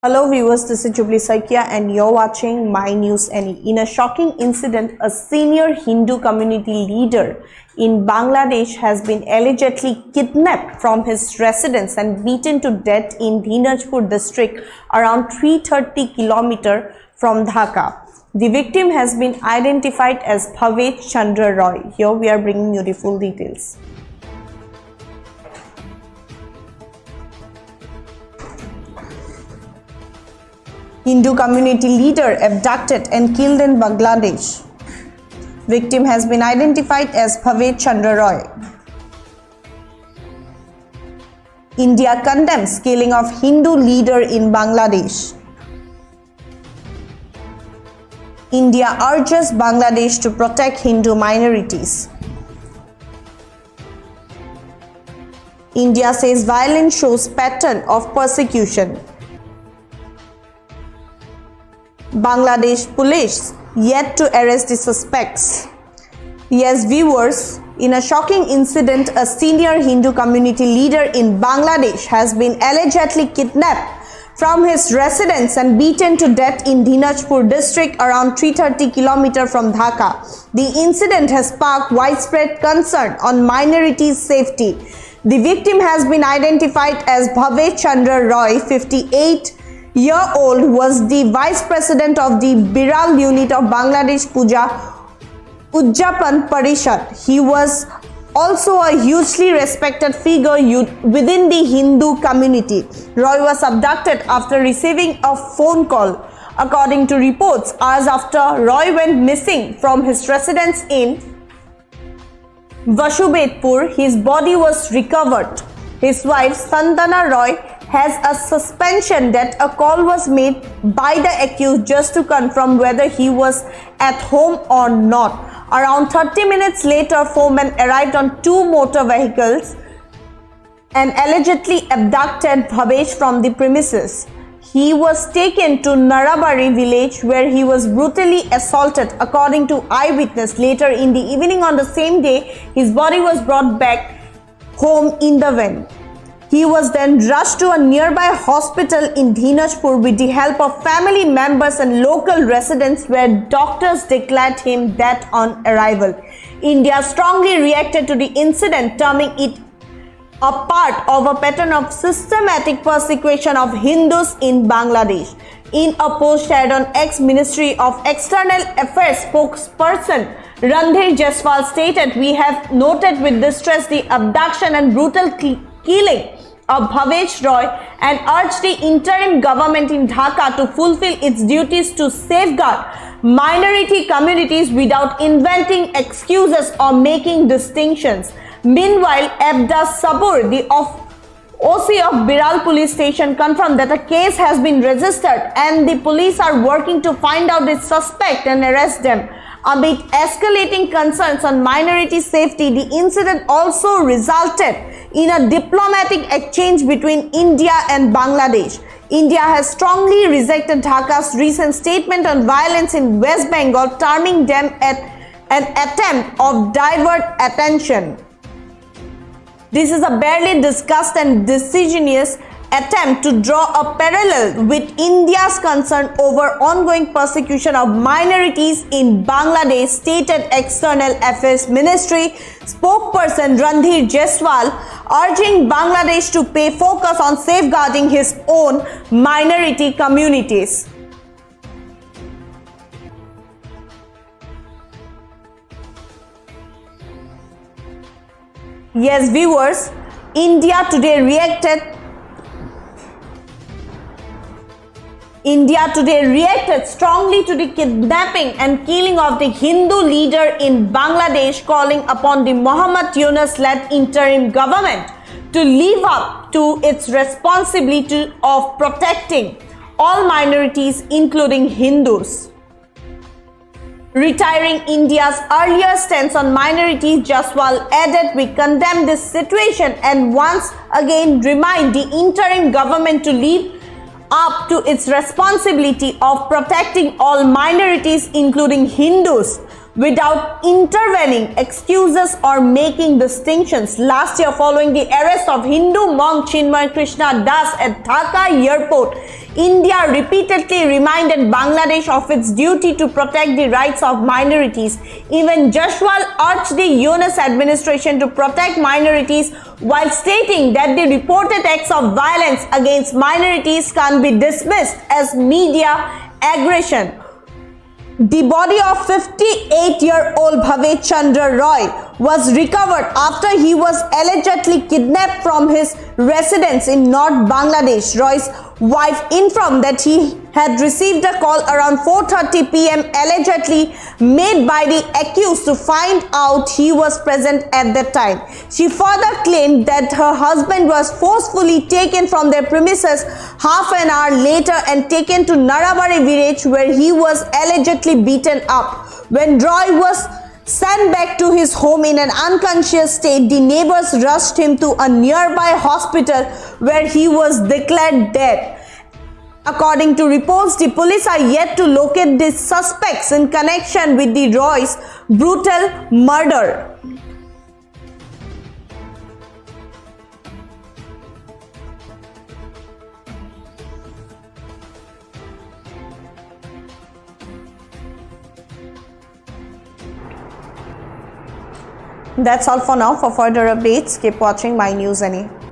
Hello viewers, this is Jubilee Saikia and you're watching My News Any. In a shocking incident, a senior Hindu community leader in Bangladesh has been allegedly kidnapped from his residence and beaten to death in Dinajpur district around 330 km from Dhaka. The victim has been identified as Bhavesh Chandra Roy. Here we are bringing you the full details. Hindu community leader abducted and killed in Bangladesh. Victim has been identified as Bhavesh Chandra Roy. India condemns killing of Hindu leader in Bangladesh. India urges Bangladesh to protect Hindu minorities. India says violence shows pattern of persecution. Bangladesh police yet to arrest the suspects. Yes, viewers, in a shocking incident, a senior Hindu community leader in Bangladesh has been allegedly kidnapped from his residence and beaten to death in Dinajpur district around 330 km from Dhaka. The incident has sparked widespread concern on minorities' safety. The victim has been identified as Bhavesh Chandra Roy, 58-year-old, who was the vice president of the Biral unit of Bangladesh Puja Ujjapan Parishad. He was also a hugely respected figure within the Hindu community. Roy was abducted after receiving a phone call. According to reports, hours after Roy went missing from his residence in Vashubedpur, his body was recovered. His wife Santana Roy has a suspicion that a call was made by the accused just to confirm whether he was at home or not. Around 30 minutes later, four men arrived on two motor vehicles and allegedly abducted Bhavesh from the premises. He was taken to Narabari village where he was brutally assaulted, according to eyewitness. Later in the evening on the same day, his body was brought back home in the van. He was then rushed to a nearby hospital in Dinajpur with the help of family members and local residents, where doctors declared him dead on arrival. India strongly reacted to the incident, terming it a part of a pattern of systematic persecution of Hindus in Bangladesh. In a post shared on X, Ministry of External Affairs spokesperson Randhir Jaiswal stated, "We have noted with distress the abduction and brutal killing of Bhavesh Roy and urged the interim government in Dhaka to fulfill its duties to safeguard minority communities without inventing excuses or making distinctions." Meanwhile, Abdas Sabur, the OC of Biral police station, confirmed that a case has been registered and the police are working to find out the suspect and arrest them. Amid escalating concerns on minority safety, the incident also resulted in a diplomatic exchange between India and Bangladesh. India has strongly rejected Dhaka's recent statement on violence in West Bengal, terming them an attempt of divert attention. This is a barely discussed and disingenuous attempt to draw a parallel with India's concern over ongoing persecution of minorities in Bangladesh, stated External Affairs Ministry spokesperson Randhir Jaiswal, urging Bangladesh to pay focus on safeguarding his own minority communities. Yes, viewers, India today reacted strongly to the kidnapping and killing of the Hindu leader in Bangladesh, calling upon the Muhammad Yunus-led interim government to live up to its responsibility of protecting all minorities, including Hindus. Retiring India's earlier stance on minorities, Jaiswal added, "We condemn this situation and once again remind the interim government to live up to its responsibility of protecting all minorities, including Hindus. without intervening excuses or making distinctions. Last year, following the arrest of Hindu monk Chinmay Krishna Das at Dhaka airport, India repeatedly reminded Bangladesh of its duty to protect the rights of minorities. Even Joshua urged the Yunus administration to protect minorities while stating that the reported acts of violence against minorities can be dismissed as media aggression. The body of 58-year-old Bhavesh Chandra Roy was recovered after he was allegedly kidnapped from his residence in North Bangladesh. Roy's wife informed that he had received a call around 4:30 p.m. allegedly made by the accused to find out he was present at that time. She further claimed that her husband was forcefully taken from their premises half an hour later and taken to Narabari village where he was allegedly beaten up. When Roy was sent back to his home in an unconscious state, the neighbors rushed him to a nearby hospital where he was declared dead. According to reports, the police are yet to locate the suspects in connection with the Roy's brutal murder. That's all for now. For further updates, keep watching My News NE.